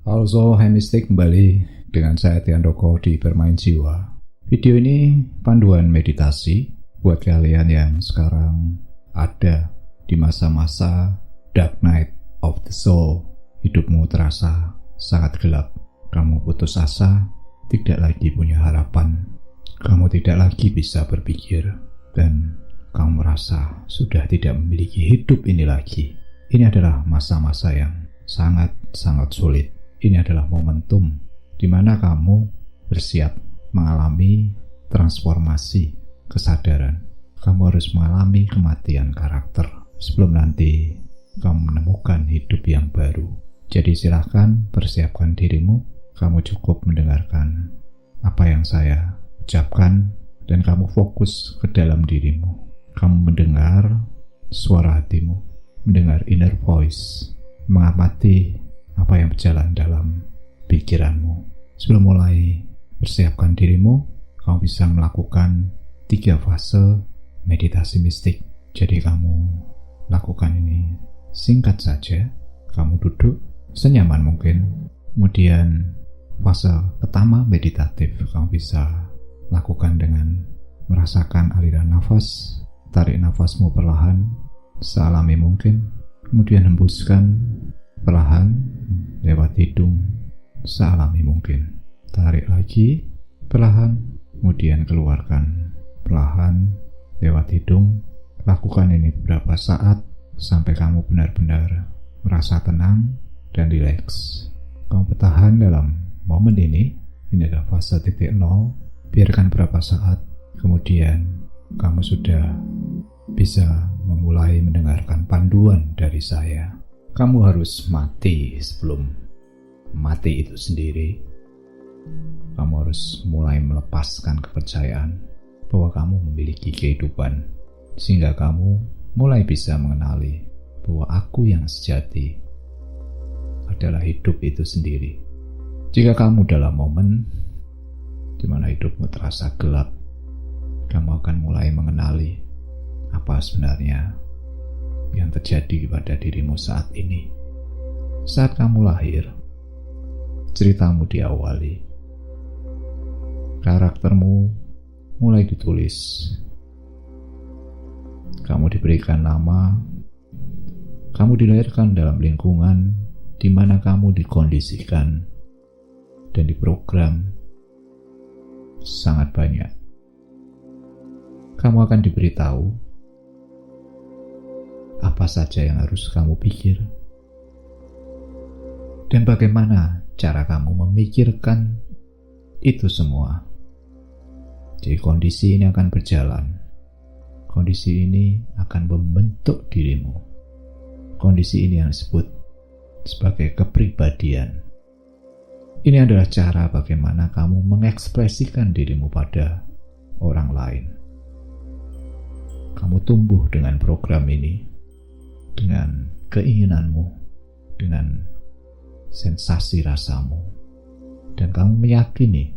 Also, Hemistik kembali dengan saya Tian Roko di Bermain Jiwa. Video ini panduan meditasi buat kalian yang sekarang ada di masa-masa dark night of the soul. Hidupmu terasa sangat gelap. Kamu putus asa, tidak lagi punya harapan. Kamu tidak lagi bisa berpikir dan kamu merasa sudah tidak memiliki hidup ini lagi. Ini adalah masa-masa yang sangat-sangat sulit. Ini adalah momentum di mana kamu bersiap mengalami transformasi kesadaran. Kamu harus mengalami kematian karakter sebelum nanti kamu menemukan hidup yang baru. Jadi silahkan persiapkan dirimu. Kamu cukup mendengarkan apa yang saya ucapkan dan kamu fokus ke dalam dirimu. Kamu mendengar suara hatimu, mendengar inner voice, mengamati apa yang berjalan dalam pikiranmu. Sebelum mulai persiapkan dirimu, kamu bisa melakukan 3 fase meditasi mistik. Jadi kamu lakukan ini singkat saja. Kamu duduk senyaman mungkin. Kemudian fase pertama meditatif, kamu bisa lakukan dengan merasakan aliran nafas. Tarik nafasmu perlahan, sealami mungkin. Kemudian hembuskan perlahan lewat hidung, sealami mungkin. Tarik lagi perlahan, kemudian keluarkan perlahan lewat hidung. Lakukan ini beberapa saat sampai kamu benar-benar merasa tenang dan rileks. Kamu bertahan dalam momen ini. Ini adalah fase titik nol. Biarkan beberapa saat, kemudian kamu sudah bisa memulai mendengarkan panduan dari saya. Kamu harus mati sebelum mati itu sendiri. Kamu harus mulai melepaskan kepercayaan bahwa kamu memiliki kehidupan, sehingga kamu mulai bisa mengenali bahwa aku yang sejati adalah hidup itu sendiri. Jika kamu dalam momen di mana hidupmu terasa gelap, kamu akan mulai mengenali apa sebenarnya yang terjadi pada dirimu saat ini. Saat kamu lahir, ceritamu diawali. Karaktermu mulai ditulis. Kamu diberikan nama. Kamu dilahirkan dalam lingkungan di mana kamu dikondisikan dan diprogram sangat banyak. Kamu akan diberitahu apa saja yang harus kamu pikir dan bagaimana cara kamu memikirkan itu semua. Jadi kondisi ini akan berjalan. Kondisi ini akan membentuk dirimu. Kondisi ini yang disebut sebagai kepribadian. Ini adalah cara bagaimana kamu mengekspresikan dirimu pada orang lain. Kamu tumbuh dengan program ini, dengan keinginanmu, dengan sensasi rasamu, dan kamu meyakini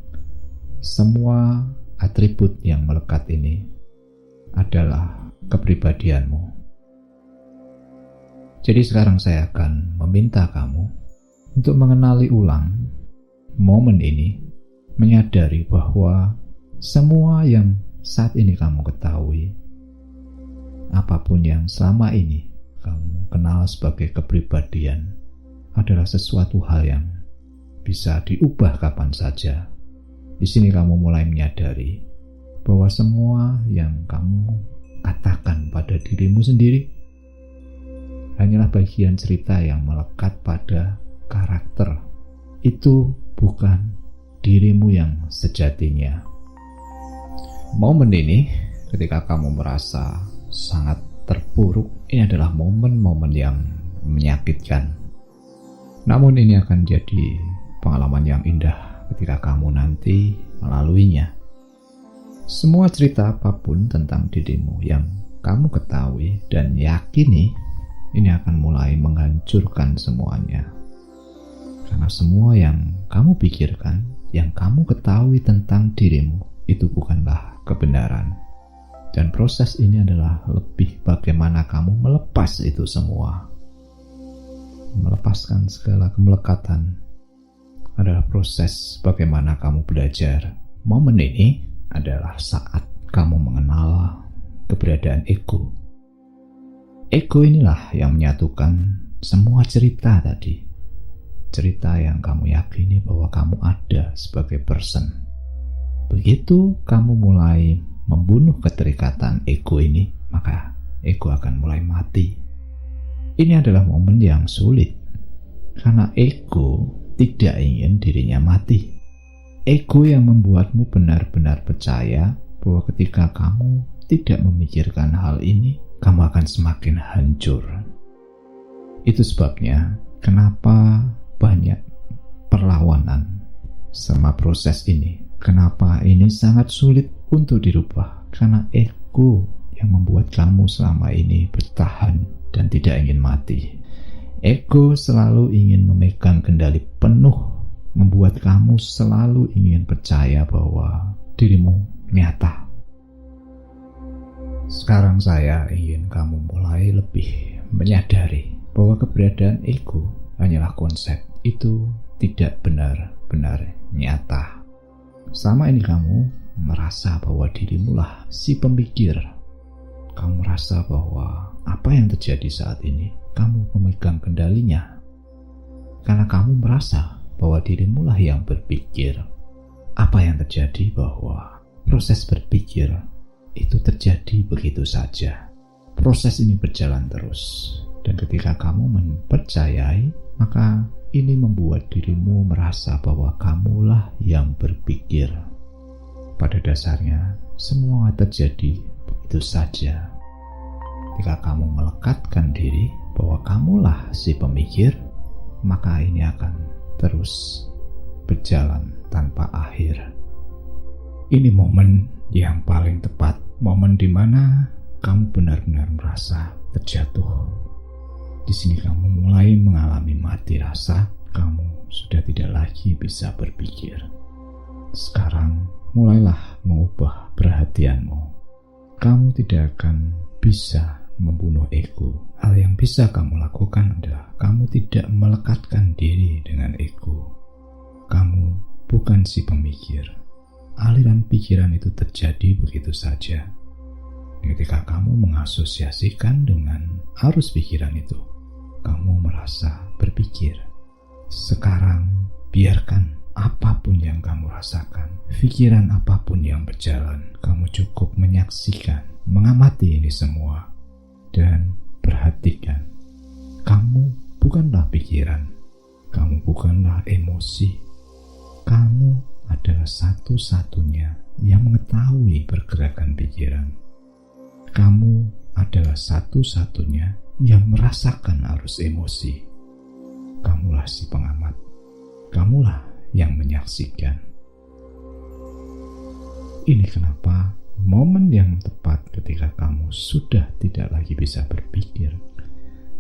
semua atribut yang melekat ini adalah kepribadianmu. Jadi sekarang saya akan meminta kamu untuk mengenali ulang momen ini, menyadari bahwa semua yang saat ini kamu ketahui, apapun yang selama ini kamu kenal sebagai kepribadian, adalah sesuatu hal yang bisa diubah kapan saja. Di sini kamu mulai menyadari bahwa semua yang kamu katakan pada dirimu sendiri hanyalah bagian cerita yang melekat pada karakter. Itu bukan dirimu yang sejatinya. Momen ini, ketika kamu merasa sangat terpuruk, ini adalah momen-momen yang menyakitkan. Namun ini akan jadi pengalaman yang indah ketika kamu nanti melaluinya. Semua cerita apapun tentang dirimu yang kamu ketahui dan yakini, ini akan mulai menghancurkan semuanya. Karena semua yang kamu pikirkan, yang kamu ketahui tentang dirimu, itu bukanlah kebenaran. Dan proses ini adalah lebih bagaimana kamu melepas itu semua. Melepaskan segala kemelekatan proses bagaimana kamu belajar. Momen ini adalah saat kamu mengenal keberadaan ego. Ego inilah yang menyatukan semua cerita tadi. Cerita yang kamu yakini bahwa kamu ada sebagai person. Begitu kamu mulai membunuh keterikatan ego ini, maka ego akan mulai mati. Ini adalah momen yang sulit, karena ego tidak ingin dirinya mati. Ego yang membuatmu benar-benar percaya bahwa ketika kamu tidak memikirkan hal ini, kamu akan semakin hancur. Itu sebabnya kenapa banyak perlawanan sama proses ini. Kenapa ini sangat sulit untuk dirubah? Karena ego yang membuat kamu selama ini bertahan dan tidak ingin mati. Ego selalu ingin memegang kendali penuh, membuat kamu selalu ingin percaya bahwa dirimu nyata. Sekarang saya ingin kamu mulai lebih menyadari bahwa keberadaan ego hanyalah konsep. Itu tidak benar-benar nyata. Selama ini kamu merasa bahwa dirimu lah si pemikir. Kamu merasa bahwa apa yang terjadi saat ini kamu memegang kendalinya. Karena kamu merasa bahwa dirimu lah yang berpikir. Apa yang terjadi bahwa proses berpikir itu terjadi begitu saja. Proses ini berjalan terus. Dan ketika kamu mempercayai, maka ini membuat dirimu merasa bahwa kamulah yang berpikir. Pada dasarnya, semua terjadi begitu saja. Ketika kamu melekatkan diri bahwa kamulah si pemikir, maka ini akan terus berjalan tanpa akhir. Ini momen yang paling tepat, momen di mana kamu benar-benar merasa terjatuh. Di sini kamu mulai mengalami mati rasa, kamu sudah tidak lagi bisa berpikir. Sekarang mulailah mengubah perhatianmu. Kamu tidak akan bisa membunuh ego. Hal yang bisa kamu lakukan adalah kamu tidak melekatkan diri dengan ego. Kamu bukan si pemikir. Aliran pikiran itu terjadi begitu saja. Ketika kamu mengasosiasikan dengan arus pikiran itu, kamu merasa berpikir. Sekarang biarkan apapun yang kamu rasakan, pikiran apapun yang berjalan, kamu cukup menyaksikan, mengamati ini semua, dan perhatikan. Kamu bukanlah pikiran, kamu bukanlah emosi. Kamu adalah satu-satunya yang mengetahui pergerakan pikiran. Kamu adalah satu-satunya yang merasakan arus emosi. Kamulah si pengamat. Kamulah yang menyaksikan. Ini kenapa momen yang tepat ketika kamu sudah tidak lagi bisa berpikir,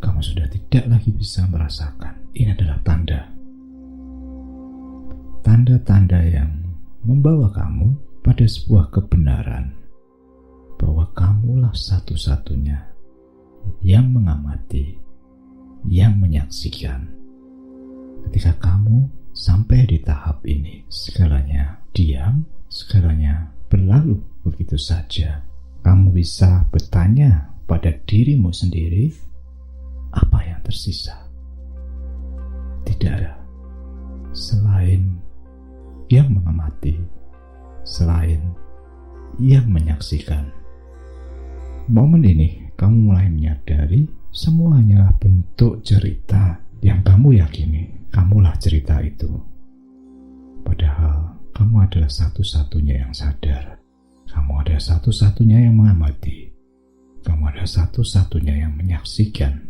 kamu sudah tidak lagi bisa merasakan. Ini adalah tanda-tanda yang membawa kamu pada sebuah kebenaran bahwa kamulah satu-satunya yang mengamati, yang menyaksikan. Ketika kamu sampai di tahap ini, segalanya diam, segalanya berlalu begitu saja. Kamu bisa bertanya pada dirimu sendiri, apa yang tersisa? Tidak ada selain yang mengamati, selain yang menyaksikan. Momen ini kamu mulai menyadari semuanya bentuk cerita yang kamu yakini kamulah cerita itu. Padahal kamu adalah satu-satunya yang sadar. Kamu adalah satu-satunya yang mengamati. Kamu adalah satu-satunya yang menyaksikan.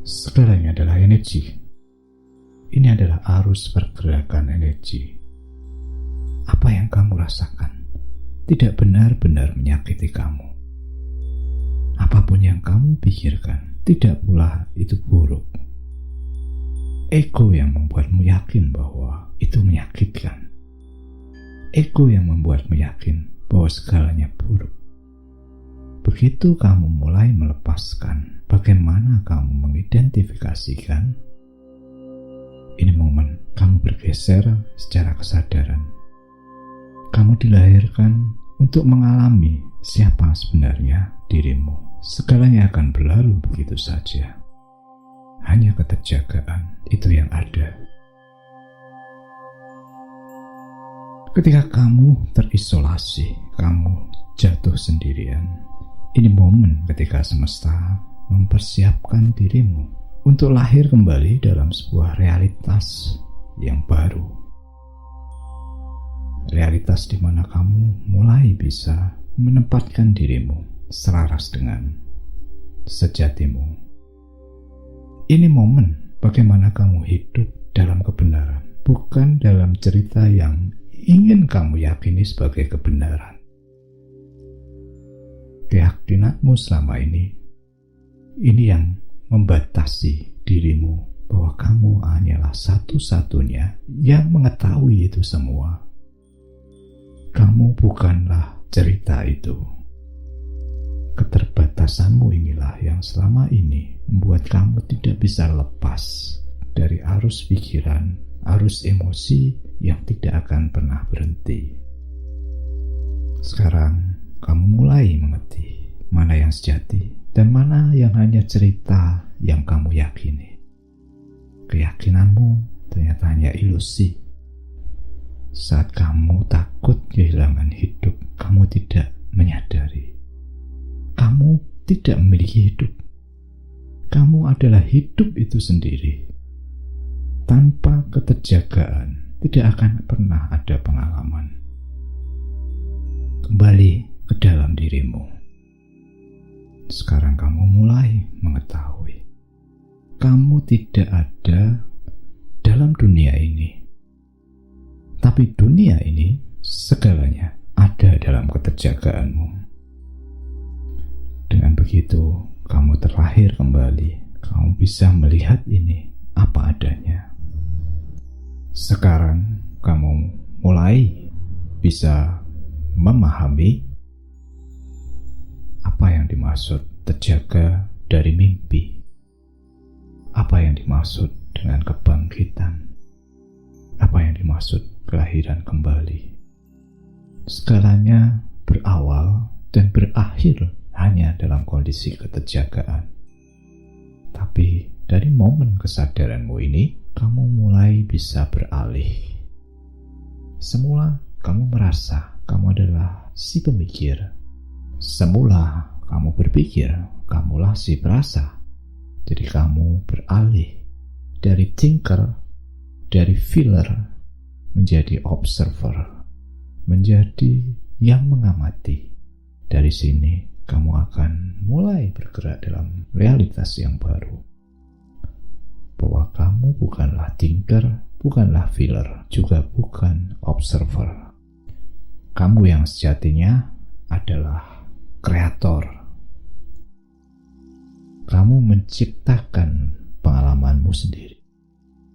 Segalanya adalah energi. Ini adalah arus pergerakan energi. Apa yang kamu rasakan tidak benar-benar menyakiti kamu. Apapun yang kamu pikirkan tidak pula itu buruk. Ego yang membuatmu yakin bahwa itu menyakitkan. Ego yang membuatmu yakin bahwa segalanya buruk. Begitu kamu mulai melepaskan bagaimana kamu mengidentifikasikan, ini momen kamu bergerak. bergeser secara kesadaran. Kamu dilahirkan untuk mengalami siapa sebenarnya dirimu. Segalanya akan berlalu begitu saja. Hanya keterjagaan itu yang ada. Ketika kamu terisolasi, kamu jatuh sendirian. Ini momen ketika semesta mempersiapkan dirimu untuk lahir kembali dalam sebuah realitas yang baru. Realitas di mana kamu mulai bisa menempatkan dirimu selaras dengan sejatimu. Ini momen bagaimana kamu hidup dalam kebenaran, bukan dalam cerita yang ingin kamu yakini sebagai kebenaran. Keyakinanmu selama ini yang membatasi dirimu bahwa kamu hanyalah satu-satunya yang mengetahui itu semua. Kamu bukanlah cerita itu. Keterbatasanmu inilah yang selama ini membuat kamu tidak bisa lepas dari arus pikiran, arus emosi yang tidak akan pernah berhenti. Sekarang kamu mulai mengerti mana yang sejati dan mana yang hanya cerita yang kamu yakini. Keyakinanmu ternyata hanya ilusi. Saat kamu takut kehilangan hidup, kamu tidak menyadari. Kamu tidak memiliki hidup. Kamu adalah hidup itu sendiri. Tanpa keterjagaan, tidak akan pernah ada pengalaman. Kembali ke dalam dirimu. Sekarang kamu mulai mengetahui. Kamu tidak ada dalam dunia ini. Tapi dunia ini segalanya ada dalam keterjagaanmu. Dengan begitu, kamu terlahir kembali. Kamu bisa melihat ini apa adanya. Sekarang kamu mulai bisa memahami apa yang dimaksud terjaga dari mimpi. Apa yang dimaksud dengan kebangkitan. Apa yang dimaksud kelahiran kembali. Segalanya berawal dan berakhir hanya dalam kondisi keterjagaan. Tapi dari momen kesadaranmu ini, kamu mulai bisa beralih. Semula kamu merasa kamu adalah si pemikir. Semula kamu berpikir kamulah si perasa. Jadi kamu beralih dari thinker, dari feeler, menjadi observer, menjadi yang mengamati. Dari sini kamu akan mulai bergerak dalam realitas yang baru. Bahwa kamu bukanlah thinker, bukanlah feeler, juga bukan observer. Kamu yang sejatinya adalah kreator. Kamu menciptakan pengalamanmu sendiri.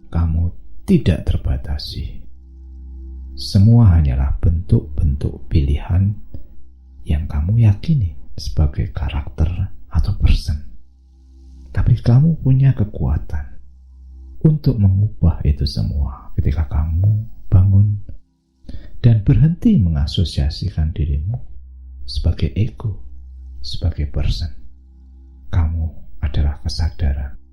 Kamu tidak terbatasi. Semua hanyalah bentuk-bentuk pilihan yang kamu yakini sebagai karakter atau person. Tapi kamu punya kekuatan untuk mengubah itu semua ketika kamu bangun dan berhenti mengasosiasikan dirimu sebagai ego, sebagai person. Kamu adalah kesadaran.